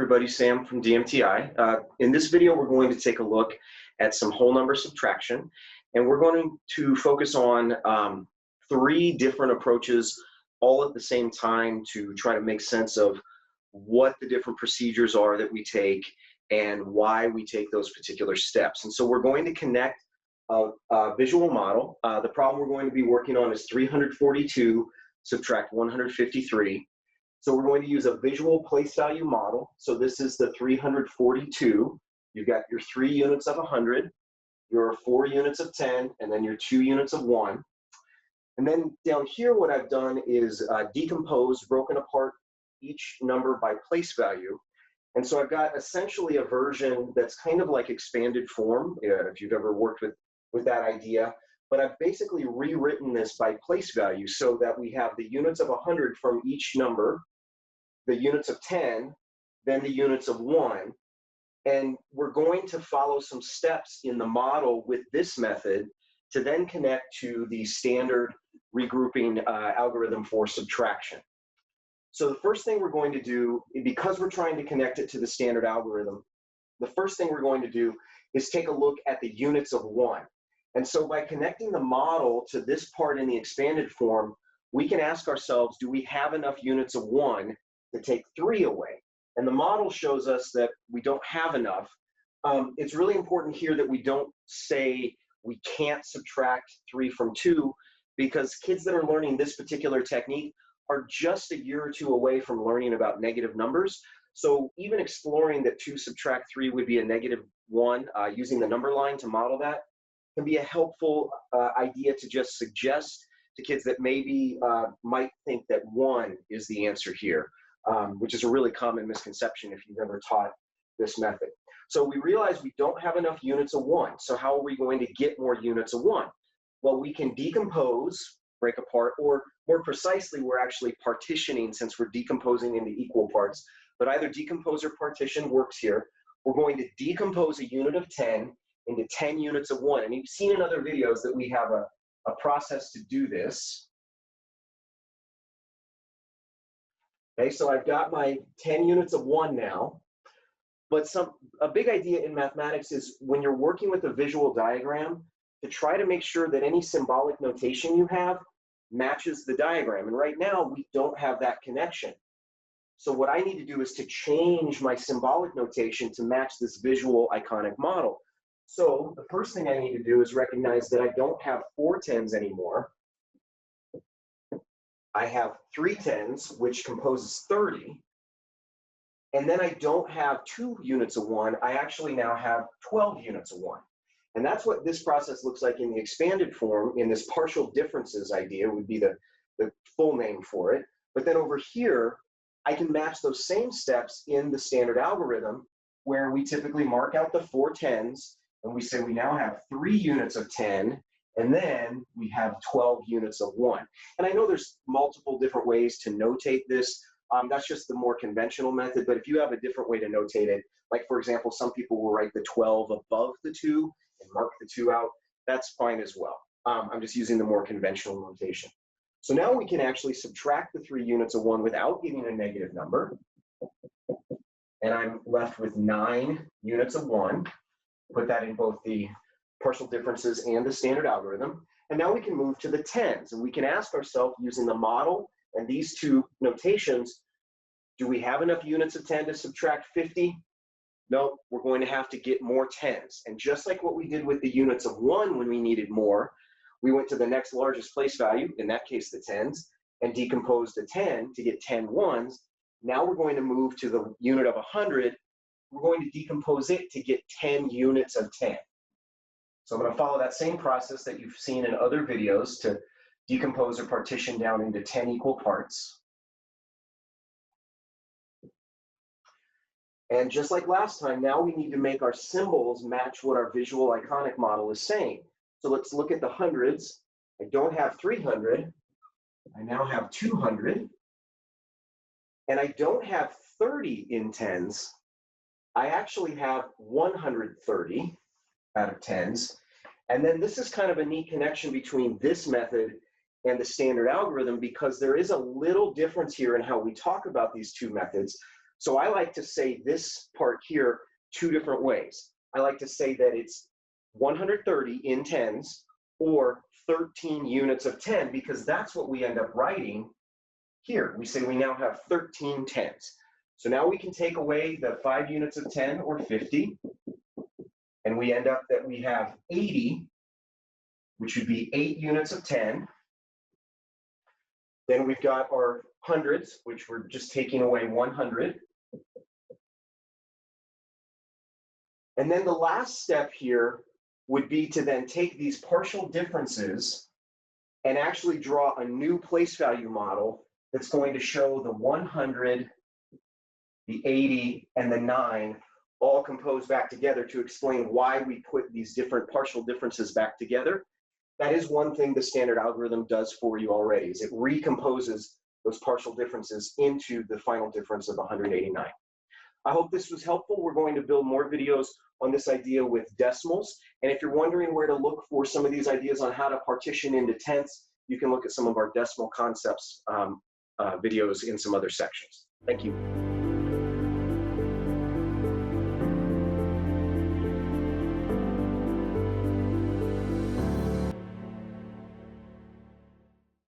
everybody, Sam from DMTI. In this video, we're going to take a look at some whole number subtraction, and we're going to focus on three different approaches all at the same time to try to make sense of what the different procedures are that we take and why we take those particular steps. And so we're going to connect a visual model. The problem we're going to be working on is 342 subtract 153. So we're going to use a visual place value model. So this is the 342. You've got your 3 units of 100, your 4 units of 10, and then your 2 units of 1. And then down here, what I've done is decomposed, broken apart each number by place value. And so I've got essentially a version that's kind of like expanded form, if you've ever worked with that idea. But I've basically rewritten this by place value so that we have the units of 100 from each number, the units of 10, then the units of 1. And we're going to follow some steps in the model with this method to then connect to the standard regrouping algorithm for subtraction. So the first thing we're going to do, because we're trying to connect it to the standard algorithm, the first thing we're going to do is take a look at the units of 1. And so by connecting the model to this part in the expanded form, we can ask ourselves, do we have enough units of 1 to take 3 away? And the model shows us that we don't have enough. It's really important here that we don't say we can't subtract 3 from 2, because kids that are learning this particular technique are just a year or 2 away from learning about negative numbers. So even exploring that 2 subtract 3 would be a -1, using the number line to model that, can be a helpful idea to just suggest to kids that maybe might think that 1 is the answer here, which is a really common misconception if you've ever taught this method. So we realize we don't have enough units of 1. So how are we going to get more units of 1? Well, we can decompose, break apart, or more precisely, we're actually partitioning since we're decomposing into equal parts. But either decompose or partition works here. We're going to decompose a unit of 10 into 10 units of 1. And you've seen in other videos that we have a process to do this. Okay, so I've got my 10 units of 1 now. But a big idea in mathematics is when you're working with a visual diagram, to try to make sure that any symbolic notation you have matches the diagram. And right now, we don't have that connection. So what I need to do is to change my symbolic notation to match this visual iconic model. So the first thing I need to do is recognize that I don't have 4 10s anymore. I have 3 10s, which composes 30. And then I don't have 2 units of 1. I actually now have 12 units of 1. And that's what this process looks like in the expanded form. In this partial differences idea would be the full name for it. But then over here, I can match those same steps in the standard algorithm, where we typically mark out the 4 10s, and we say we now have 3 units of 10, and then we have 12 units of 1. And I know there's multiple different ways to notate this. That's just the more conventional method, but if you have a different way to notate it, like for example, some people will write the 12 above the 2 and mark the 2 out, that's fine as well. I'm just using the more conventional notation. So now we can actually subtract the 3 units of 1 without getting a negative number. And I'm left with 9 units of 1. Put that in both the partial differences and the standard algorithm. And now we can move to the 10s. And we can ask ourselves, using the model and these 2 notations, do we have enough units of 10 to subtract 50? No, we're going to have to get more 10s. And just like what we did with the units of 1 when we needed more, we went to the next largest place value, in that case the 10s, and decomposed a 10 to get 10 1s. Now we're going to move to the unit of 100. We're going to decompose it to get 10 units of 10. So I'm going to follow that same process that you've seen in other videos to decompose or partition down into 10 equal parts. And just like last time, now we need to make our symbols match what our visual iconic model is saying. So let's look at the hundreds. I don't have 300. I now have 200. And I don't have 30 in 10s. I actually have 130 out of 10s. And then this is kind of a neat connection between this method and the standard algorithm, because there is a little difference here in how we talk about these 2 methods. So I like to say this part here two different ways. I like to say that it's 130 in tens or 13 units of 10, because that's what we end up writing here. We say we now have 13 tens. So now we can take away the 5 units of 10 or 50, and we end up that we have 80, which would be 8 units of 10. Then we've got our hundreds, which we're just taking away 100. And then the last step here would be to then take these partial differences and actually draw a new place value model that's going to show the 100, the 80, and the 9 all composed back together to explain why we put these different partial differences back together. That is one thing the standard algorithm does for you already, is it recomposes those partial differences into the final difference of 189. I hope this was helpful. We're going to build more videos on this idea with decimals. And if you're wondering where to look for some of these ideas on how to partition into tenths, you can look at some of our decimal concepts videos in some other sections. Thank you.